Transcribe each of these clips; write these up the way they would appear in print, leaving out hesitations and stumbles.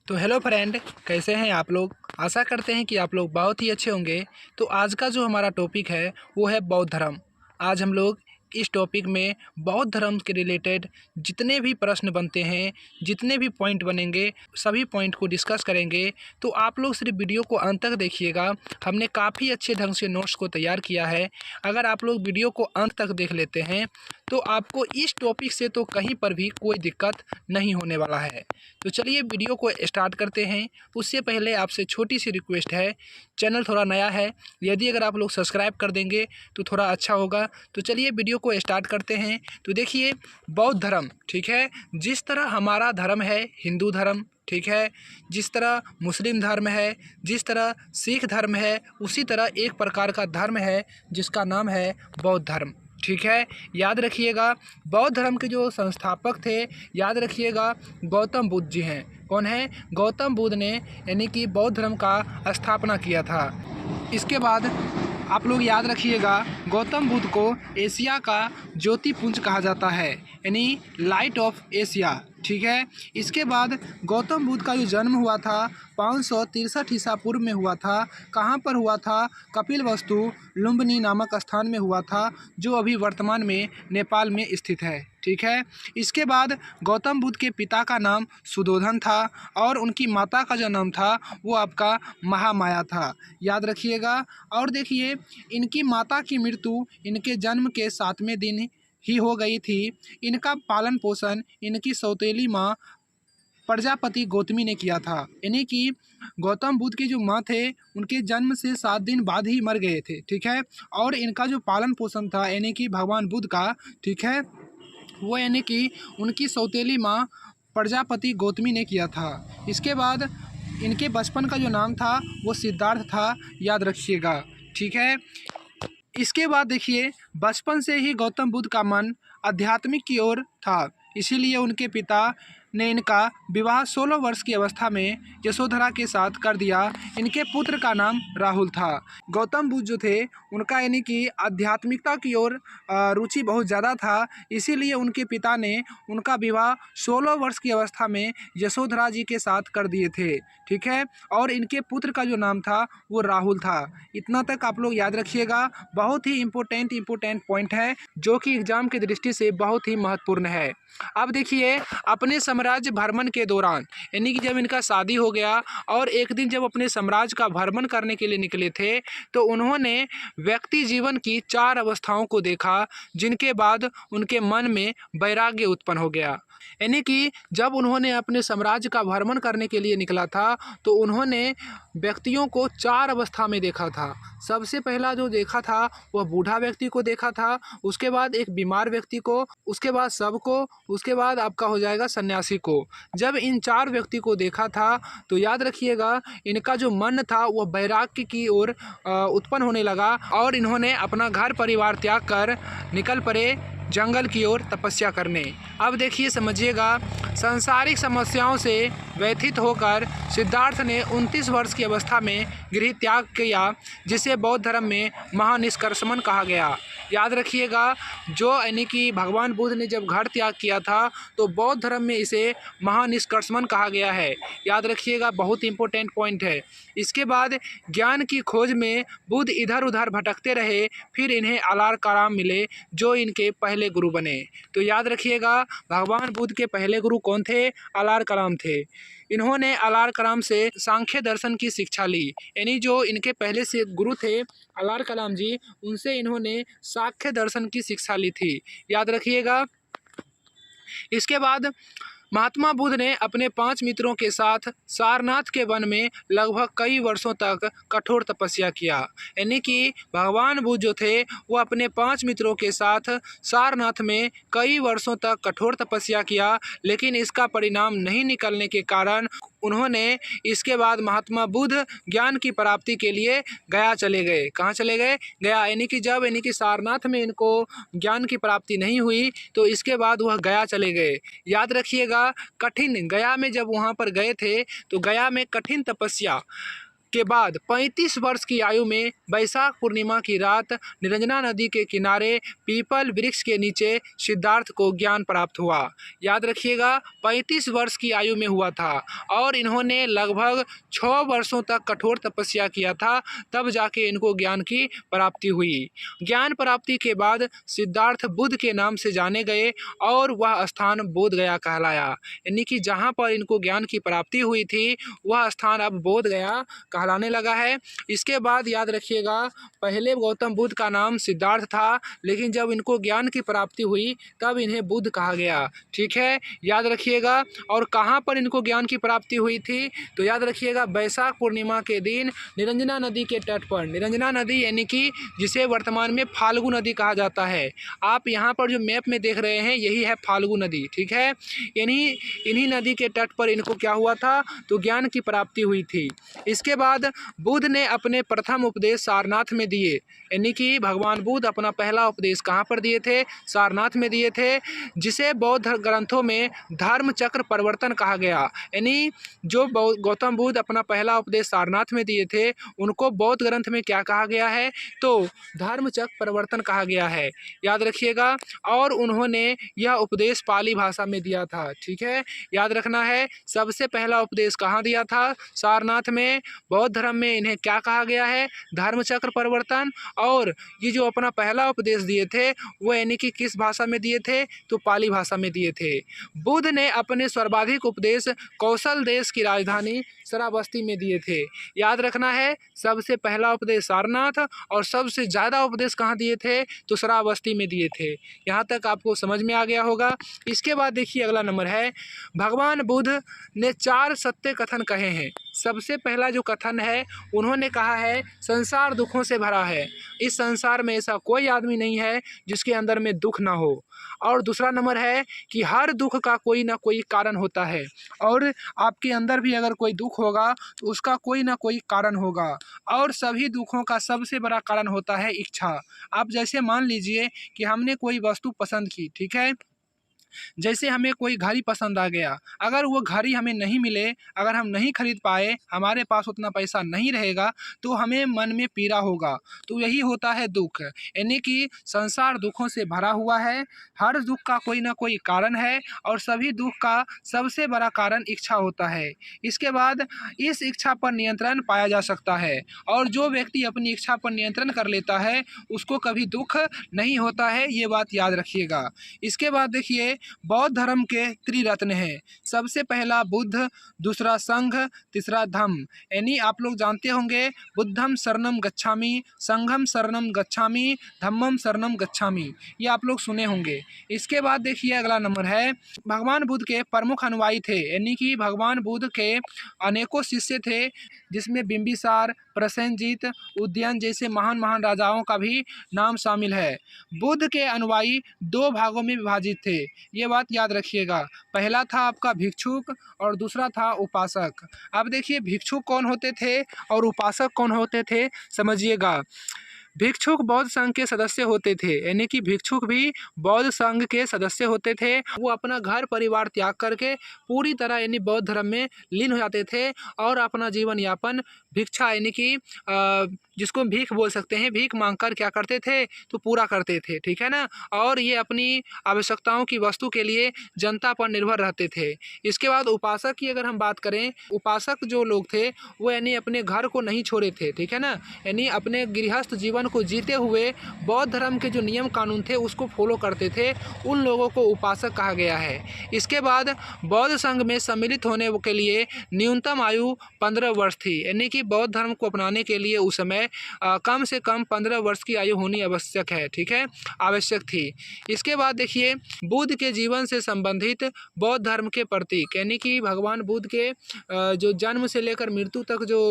तो hello friend, कैसे हैं आप लोग। आशा करते हैं कि आप लोग बहुत ही अच्छे होंगे। तो आज का जो हमारा टॉपिक है वो है बौद्ध धर्म। आज हम लोग इस टॉपिक में बौद्ध धर्म के रिलेटेड जितने भी प्रश्न बनते हैं, जितने भी पॉइंट बनेंगे, सभी पॉइंट को डिस्कस करेंगे। तो आप लोग सिर्फ वीडियो को अंत तक देखिएगा। हमने काफ़ी अच्छे ढंग से नोट्स को तैयार किया है। अगर आप लोग वीडियो को अंत तक देख लेते हैं तो आपको इस टॉपिक से तो कहीं पर भी कोई दिक्कत नहीं होने वाला है। तो चलिए वीडियो को स्टार्ट करते हैं। उससे पहले आपसे छोटी सी रिक्वेस्ट है, चैनल थोड़ा नया है, यदि अगर आप लोग सब्सक्राइब कर देंगे तो थोड़ा अच्छा होगा। तो चलिए वीडियो को स्टार्ट करते हैं। तो देखिए, बौद्ध धर्म, ठीक है, जिस तरह हमारा धर्म है हिंदू धर्म, ठीक है, जिस तरह मुस्लिम धर्म है, जिस तरह सिख धर्म है, उसी तरह एक प्रकार का धर्म है जिसका नाम है बौद्ध धर्म, ठीक है। याद रखिएगा, बौद्ध धर्म के जो संस्थापक थे, याद रखिएगा, गौतम बुद्ध जी हैं। कौन है? गौतम बुद्ध ने यानी कि बौद्ध धर्म का स्थापना किया था। इसके बाद आप लोग याद रखिएगा, गौतम बुद्ध को एशिया का ज्योतिपुंज कहा जाता है, यानी लाइट ऑफ एशिया, ठीक है। इसके बाद गौतम बुद्ध का जो जन्म हुआ था 563 ईसा पूर्व में हुआ था। कहाँ पर हुआ था? कपिलवस्तु लुम्बिनी नामक स्थान में हुआ था, जो अभी वर्तमान में नेपाल में स्थित है, ठीक है। इसके बाद गौतम बुद्ध के पिता का नाम सुद्धोधन था और उनकी माता का जो नाम था वो आपका महामाया था, याद रखिएगा। और देखिए, इनकी माता की मृत्यु इनके जन्म के 7वें दिन ही हो गई थी। इनका पालन पोषण इनकी सौतेली माँ प्रजापति गौतमी ने किया था, यानी कि गौतम बुद्ध के जो माँ थे उनके जन्म से 7 दिन बाद ही मर गए थे, ठीक है। और इनका जो पालन पोषण था यानी कि भगवान बुद्ध का, ठीक है, वो यानी कि उनकी सौतेली माँ प्रजापति गौतमी ने किया था। इसके बाद इनके बचपन का जो नाम था वो सिद्धार्थ था, याद रखिएगा, ठीक है। इसके बाद देखिए, बचपन से ही गौतम बुद्ध का मन आध्यात्मिक की ओर था, इसीलिए उनके पिता ने इनका विवाह 16 वर्ष की अवस्था में यशोधरा के साथ कर दिया। इनके पुत्र का नाम राहुल था। गौतम बुद्ध जो थे उनका यानी कि आध्यात्मिकता की ओर रुचि बहुत ज़्यादा था, इसीलिए उनके पिता ने उनका विवाह 16 वर्ष की अवस्था में यशोधरा जी के साथ कर दिए थे, ठीक है। और इनके पुत्र का जो नाम था वो राहुल था। इतना तक आप लोग याद रखिएगा। बहुत ही इम्पोर्टेंट पॉइंट है जो कि एग्जाम की दृष्टि से बहुत ही महत्वपूर्ण है। अब देखिए, अपने साम्राज्य भ्रमण के दौरान, यानी कि जब इनका शादी हो गया और एक दिन जब अपने साम्राज्य का भ्रमण करने के लिए निकले थे तो उन्होंने व्यक्ति जीवन की 4 अवस्थाओं को देखा, जिनके बाद उनके मन में वैराग्य उत्पन्न हो गया। यानी कि जब उन्होंने अपने साम्राज्य का भ्रमण करने के लिए निकला था तो उन्होंने व्यक्तियों को 4 अवस्था में देखा था। सबसे पहला जो देखा था वह बूढ़ा व्यक्ति को देखा था, उसके बाद एक बीमार व्यक्ति को, उसके बाद सबको, उसके बाद आपका हो जाएगा सन्यासी को। जब इन 4 व्यक्ति को देखा था तो याद रखिएगा, इनका जो मन था वह वैराग्य की ओर उत्पन्न होने लगा और इन्होंने अपना घर परिवार त्याग कर निकल पड़े जंगल की ओर तपस्या करने। अब देखिए, समझिएगा, सांसारिक समस्याओं से व्यथित होकर सिद्धार्थ ने 29 वर्ष की अवस्था में गृह त्याग किया, जिसे बौद्ध धर्म में महानिष्कर्षण कहा गया। याद रखिएगा, जो यानी कि भगवान बुद्ध ने जब घर त्याग किया था तो बौद्ध धर्म में इसे महानिष्कर्षण कहा गया है। याद रखिएगा, बहुत इंपॉर्टेंट पॉइंट है। इसके बाद ज्ञान की खोज में बुद्ध इधर उधर भटकते रहे, फिर इन्हें अलार कलाम मिले जो इनके पहले गुरु बने। तो याद रखिएगा, भगवान बुद्ध के पहले गुरु कौन थे? अलार कलाम थे। इन्होंने अलार कलाम से सांख्य दर्शन की शिक्षा ली, यानी जो इनके पहले से गुरु थे अलार कलाम जी, उनसे इन्होंने सांख्य दर्शन की शिक्षा ली थी, याद रखिएगा। इसके बाद महात्मा बुद्ध ने अपने 5 मित्रों के साथ सारनाथ के वन में लगभग कई वर्षों तक कठोर तपस्या किया। यानी कि भगवान बुद्ध जो थे वो अपने 5 मित्रों के साथ सारनाथ में कई वर्षों तक कठोर तपस्या किया, लेकिन इसका परिणाम नहीं निकलने के कारण उन्होंने इसके बाद महात्मा बुद्ध ज्ञान की प्राप्ति के लिए गया चले गए। कहाँ चले गए? गया। यानी कि जब यानी कि सारनाथ में इनको ज्ञान की प्राप्ति नहीं हुई तो इसके बाद वह गया चले गए। याद रखिएगा, कठिन गया में जब वहाँ पर गए थे तो गया में कठिन तपस्या के बाद 35 वर्ष की आयु में वैशाख पूर्णिमा की रात निरंजना नदी के किनारे पीपल वृक्ष के नीचे सिद्धार्थ को ज्ञान प्राप्त हुआ। याद रखिएगा, 35 वर्ष की आयु में हुआ था और इन्होंने लगभग 6 वर्षों तक कठोर तपस्या किया था, तब जाके इनको ज्ञान की प्राप्ति हुई। ज्ञान प्राप्ति के बाद सिद्धार्थ बुद्ध के नाम से जाने गए और वह स्थान बोध गया कहलाया। यानी कि जहाँ पर इनको ज्ञान की प्राप्ति हुई थी वह स्थान अब बोध गया कहलाने लगा है। इसके बाद याद रखिएगा, पहले गौतम बुद्ध का नाम सिद्धार्थ था, लेकिन जब इनको ज्ञान की प्राप्ति हुई तब इन्हें बुद्ध कहा गया। ठीक है, याद रखिएगा। और कहाँ पर इनको ज्ञान की प्राप्ति हुई थी, तो याद रखिएगा वैशाख पूर्णिमा के दिन निरंजना नदी के तट पर। निरंजना नदी यानी कि जिसे वर्तमान में फाल्गु नदी कहा जाता है। आप यहाँ पर जो मैप में देख रहे हैं यही है फाल्गु नदी। ठीक है, इन्हीं नदी के तट पर इनको क्या हुआ था, तो ज्ञान की प्राप्ति हुई थी। इसके बाद बुद्ध ने अपने प्रथम उपदेश सारनाथ में दिए। यानी कि भगवान बुद्ध अपना पहला उपदेश कहाँ पर दिए थे, सारनाथ में दिए थे, जिसे बौद्ध ग्रंथों में धर्म चक्र परिवर्तन कहा गया। यानी जो गौतम बुद्ध अपना पहला उपदेश सारनाथ में दिए थे उनको बौद्ध ग्रंथ में क्या कहा गया है, तो धर्म चक्र परिवर्तन कहा गया है। याद रखिएगा। और उन्होंने यह उपदेश पाली भाषा में दिया था। ठीक है, याद रखना है, सबसे पहला उपदेश कहाँ दिया था, सारनाथ में। बौद्ध धर्म में इन्हें क्या कहा गया है, धर्म चक्र परिवर्तन। और ये जो अपना पहला उपदेश दिए थे वो यानी कि किस भाषा में दिए थे, तो पाली भाषा में दिए थे। बुद्ध ने अपने सर्वाधिक उपदेश कौशल देश की राजधानी श्रावस्ती में दिए थे। याद रखना है, सबसे पहला उपदेश सारनाथ और सबसे ज़्यादा उपदेश कहाँ दिए थे, तो श्रावस्ती में दिए थे। यहाँ तक आपको समझ में आ गया होगा। इसके बाद देखिए अगला नंबर है, भगवान बुद्ध ने 4 सत्य कथन कहे हैं। सबसे पहला जो कथन है उन्होंने कहा है, संसार दुखों से भरा है, इस संसार में ऐसा कोई आदमी नहीं है जिसके अंदर में दुख ना हो। और दूसरा नंबर है कि हर दुख का कोई ना कोई कारण होता है, और आपके अंदर भी अगर कोई दुख होगा तो उसका कोई ना कोई कारण होगा। और सभी दुखों का सबसे बड़ा कारण होता है इच्छा। आप जैसे मान लीजिए कि हमने कोई वस्तु पसंद की, ठीक है, जैसे हमें कोई घड़ी पसंद आ गया, अगर वो घड़ी हमें नहीं मिले, अगर हम नहीं खरीद पाए, हमारे पास उतना पैसा नहीं रहेगा, तो हमें मन में पीड़ा होगा। तो यही होता है दुख। यानी कि संसार दुखों से भरा हुआ है, हर दुख का कोई ना कोई कारण है, और सभी दुख का सबसे बड़ा कारण इच्छा होता है। इसके बाद इस इच्छा पर नियंत्रण पाया जा सकता है, और जो व्यक्ति अपनी इच्छा पर नियंत्रण कर लेता है उसको कभी दुख नहीं होता है, ये बात याद रखिएगा। इसके बाद देखिए, बौद्ध धर्म के त्रिरत्न हैं। सबसे पहला बुद्ध, दूसरा संघ, तीसरा धम्म। यानी आप लोग जानते होंगे, बुद्धम शरणम गच्छामि, संघम शरणम गच्छामि, धम्मम शरणम गच्छामि, ये आप लोग सुने होंगे। इसके बाद देखिए अगला नंबर है, भगवान बुद्ध के प्रमुख अनुयायी थे। यानी कि भगवान बुद्ध के अनेकों शिष्य थे, जिसमें बिंबिसार, प्रसेनजीत, उदयन जैसे महान महान राजाओं का भी नाम शामिल है। बुद्ध के अनुयायी 2 भागों में विभाजित थे, ये बात याद रखिएगा। पहला था आपका भिक्षुक और दूसरा था उपासक। अब देखिए भिक्षुक कौन होते थे और उपासक कौन होते थे, समझिएगा। भिक्षुक बौद्ध संघ के सदस्य होते थे। यानी कि भिक्षुक भी बौद्ध संघ के सदस्य होते थे। वो अपना घर परिवार त्याग करके पूरी तरह यानी बौद्ध धर्म में लीन हो जाते थे और अपना जीवन यापन भिक्षा यानी कि जिसको भीख बोल सकते हैं, भीख मांगकर क्या करते थे, तो पूरा करते थे। ठीक है ना। और ये अपनी आवश्यकताओं की वस्तु के लिए जनता पर निर्भर रहते थे। इसके बाद उपासक की अगर हम बात करें, उपासक जो लोग थे वो यानी अपने घर को नहीं छोड़े थे। ठीक है ना। यानी अपने गृहस्थ जीवन को जीते हुए बौद्ध धर्म के जो नियम कानून थे उसको फॉलो करते थे, उन लोगों को उपासक कहा गया है। इसके बाद बौद्ध संघ में सम्मिलित होने के लिए न्यूनतम आयु 15 वर्ष थी। यानी कि बौद्ध धर्म को अपनाने के लिए उस समय कम से कम 15 वर्ष की आयु होनी आवश्यक है। ठीक है, आवश्यक थी। इसके बाद देखिए, बुद्ध के जीवन से संबंधित बौद्ध धर्म के प्रतीक, यानी कि भगवान बुद्ध के जो जन्म से लेकर मृत्यु तक जो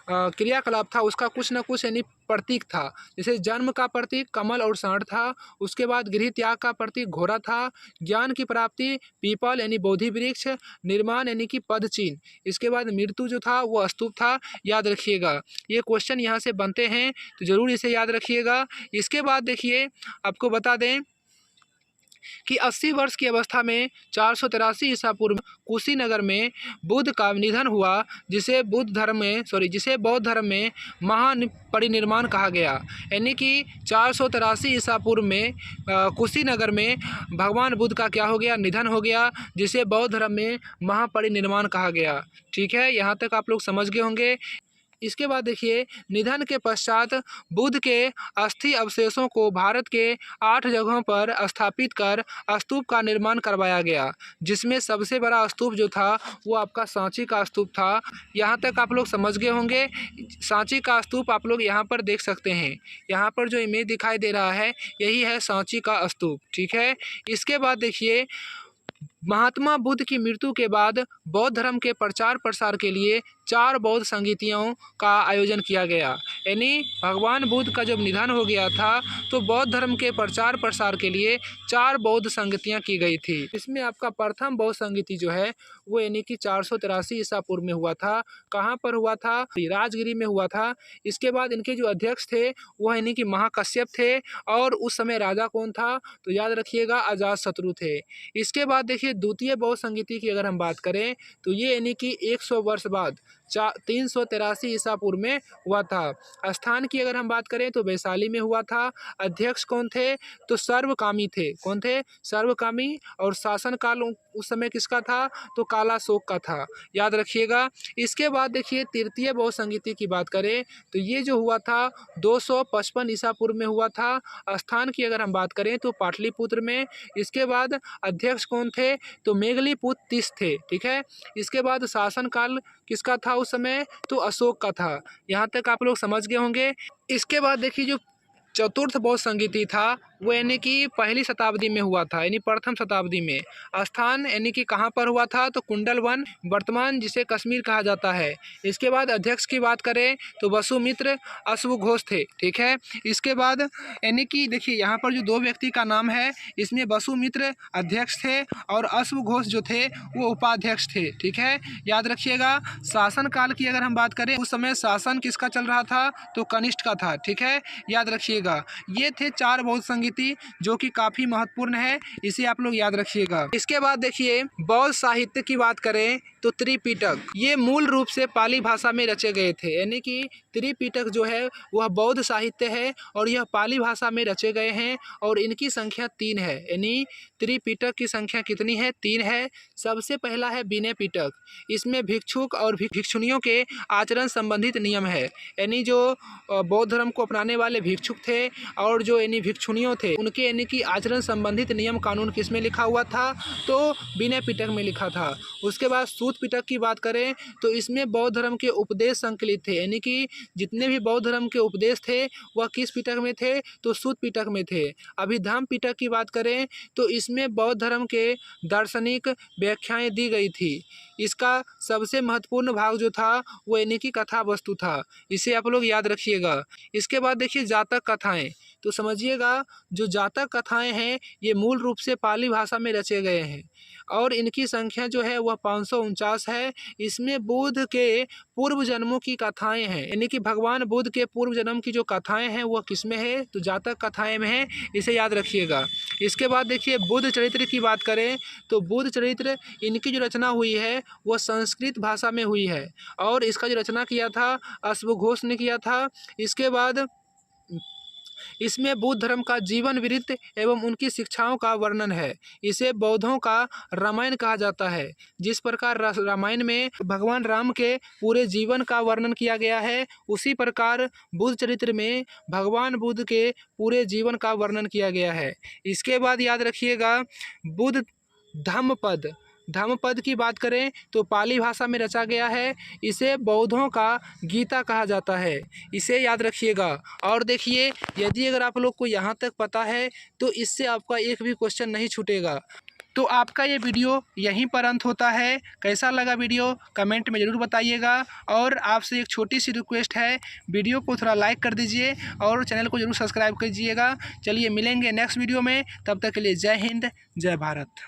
क्रियाकलाप था उसका कुछ न कुछ यानी प्रतीक था। जैसे जन्म का प्रतीक कमल और सांड था, उसके बाद गृह त्याग का प्रतीक घोड़ा था, ज्ञान की प्राप्ति पीपल यानी बोधि वृक्ष, निर्माण यानी कि पद चिन्ह, इसके बाद मृत्यु जो था वो स्तूप था। याद रखिएगा, ये क्वेश्चन यहाँ से बनते हैं तो जरूर इसे याद रखिएगा। इसके बाद देखिए आपको बता दें कि 80 वर्ष की अवस्था में 483 ईसा पूर्व कुशीनगर में बुद्ध का निधन हुआ, जिसे बौद्ध धर्म में महापरिनिर्वाण कहा गया। यानी कि 483 ईसा पूर्व में कुशीनगर में भगवान बुद्ध का क्या हो गया, निधन हो गया, जिसे बौद्ध धर्म में महापरिनिर्वाण कहा गया। ठीक है, यहाँ तक आप लोग समझ गए होंगे। इसके बाद देखिए, निधन के पश्चात बुद्ध के अस्थि अवशेषों को भारत के 8 जगहों पर स्थापित कर स्तूप का निर्माण करवाया गया, जिसमें सबसे बड़ा स्तूप जो था वो आपका सांची का स्तूप था। यहाँ तक आप लोग समझ गए होंगे। सांची का स्तूप आप लोग यहाँ पर देख सकते हैं। यहाँ पर जो इमेज दिखाई दे रहा है यही है सांची का स्तूप। ठीक है, इसके बाद देखिए, महात्मा बुद्ध की मृत्यु के बाद बौद्ध धर्म के प्रचार प्रसार के लिए 4 बौद्ध संगीतियों का आयोजन किया गया। यानी भगवान बुद्ध का जब निधन हो गया था तो बौद्ध धर्म के प्रचार प्रसार के लिए 4 बौद्ध संगतियाँ की गई थी। इसमें आपका प्रथम बौद्ध संगति जो है वो यानी कि 483 ईसा पूर्व में हुआ था। कहाँ पर हुआ था? राजगिरी में हुआ था। इसके बाद इनके जो अध्यक्ष थे वह यानी कि महाकश्यप थे, और उस समय राजा कौन था? तो याद रखिएगा, अजातशत्रु थे। इसके बाद देखिए, द्वितीय बौद्ध संगति की अगर हम बात करें तो ये यानी कि 100 वर्ष बाद 383 ईसा पूर्व में हुआ था। स्थान की अगर हम बात करें तो वैशाली में हुआ था। अध्यक्ष कौन थे? तो सर्वकामी थे। कौन थे? सर्वकामी। और शासनकाल उस समय किसका था? तो कालाशोक का था। याद रखिएगा। इसके बाद देखिए, तृतीय बौद्ध संगति की बात करें तो ये जो हुआ था 255 ईसा पूर्व में हुआ था। स्थान की अगर हम बात करें तो पाटलिपुत्र में। इसके बाद अध्यक्ष कौन थे? तो मेघलीपुत्र तीस थे। ठीक है, इसके बाद शासनकाल किसका था उस समय? तो अशोक का था। यहाँ तक आप लोग समझ गए होंगे। इसके बाद देखिए, जो चतुर्थ बौद्ध संगति था वो यानी कि पहली शताब्दी में हुआ था, यानी प्रथम शताब्दी में। स्थान यानी कि कहाँ पर हुआ था? तो कुंडल वन, वर्तमान जिसे कश्मीर कहा जाता है। इसके बाद अध्यक्ष की बात करें तो वसुमित्र अश्वघोष थे। ठीक है, इसके बाद यानी कि देखिए, यहाँ पर जो 2 व्यक्ति का नाम है इसमें वसुमित्र अध्यक्ष थे और अश्वघोष जो थे वो उपाध्यक्ष थे। ठीक है, याद रखिएगा। शासन काल की अगर हम बात करें उस समय शासन किसका चल रहा था? तो कनिष्ठ का था। ठीक है, याद रखिएगा। ये थे 4 बौद्ध संगति जो कि काफी महत्वपूर्ण है, इसे आप लोग याद रखिएगा। इसके बाद देखिए, बौद्ध साहित्य की बात करें तो त्रिपिटक, ये मूल रूप से पाली भाषा में रचे गए थे। यानी कि त्रिपिटक जो है वह बौद्ध साहित्य है और यह पाली भाषा में रचे गए हैं, और इनकी संख्या 3 है। यानी त्रिपिटक की संख्या कितनी है? 3 है। सबसे पहला है विनय पिटक। इसमें भिक्षुक और भिक्षुणियों के आचरण संबंधित नियम है। यानी जो बौद्ध धर्म को अपनाने वाले भिक्षुक थे और जो यानी भिक्षुणियों थे उनके यानी कि आचरण संबंधित नियम कानून किस में लिखा हुआ था? तो विनय पिटक में लिखा था। उसके बाद सूत पिटक की बात करें तो इसमें बौद्ध धर्म के उपदेश संकलित थे। यानी कि जितने भी बौद्ध धर्म के उपदेश थे वह किस पिटक में थे? तो सूत पिटक में थे। अभिधम्म पिटक की बात करें तो इसमें बौद्ध धर्म के दार्शनिक व्याख्याएं दी गई थी। इसका सबसे महत्वपूर्ण भाग जो था वो यानी कि कथा वस्तु था। इसे आप लोग याद रखिएगा। इसके बाद देखिए, जातक कथाएं, तो समझिएगा, जो जातक कथाएं हैं ये मूल रूप से पाली भाषा में रचे गए हैं और इनकी संख्या जो है वह 549 है। इसमें बुद्ध के पूर्व जन्मों की कथाएं हैं। यानी कि भगवान बुद्ध के पूर्व जन्म की जो कथाएं हैं वह किस में है? तो जातक कथाएं में है। इसे याद रखिएगा। इसके बाद देखिए, बुद्ध चरित्र की बात करें तो बुद्ध चरित्र इनकी जो रचना हुई है वह संस्कृत भाषा में हुई है और इसका जो रचना किया था अश्वघोष ने किया था। इसके बाद इसमें बुद्ध धर्म का जीवन वृत्त एवं उनकी शिक्षाओं का वर्णन है। इसे बौद्धों का रामायण कहा जाता है। जिस प्रकार रामायण में भगवान राम के पूरे जीवन का वर्णन किया गया है, उसी प्रकार बुद्ध चरित्र में भगवान बुद्ध के पूरे जीवन का वर्णन किया गया है। इसके बाद याद रखिएगा, बुद्ध धम्मपद की बात करें तो पाली भाषा में रचा गया है। इसे बौद्धों का गीता कहा जाता है। इसे याद रखिएगा। और देखिए, यदि अगर आप लोग को यहाँ तक पता है तो इससे आपका एक भी क्वेश्चन नहीं छूटेगा। तो आपका ये वीडियो यहीं पर अंत होता है। कैसा लगा वीडियो कमेंट में ज़रूर बताइएगा और आपसे एक छोटी सी रिक्वेस्ट है, वीडियो को थोड़ा लाइक कर दीजिए और चैनल को ज़रूर सब्सक्राइब कीजिएगा। चलिए मिलेंगे नेक्स्ट वीडियो में, तब तक के लिए जय हिंद, जय भारत।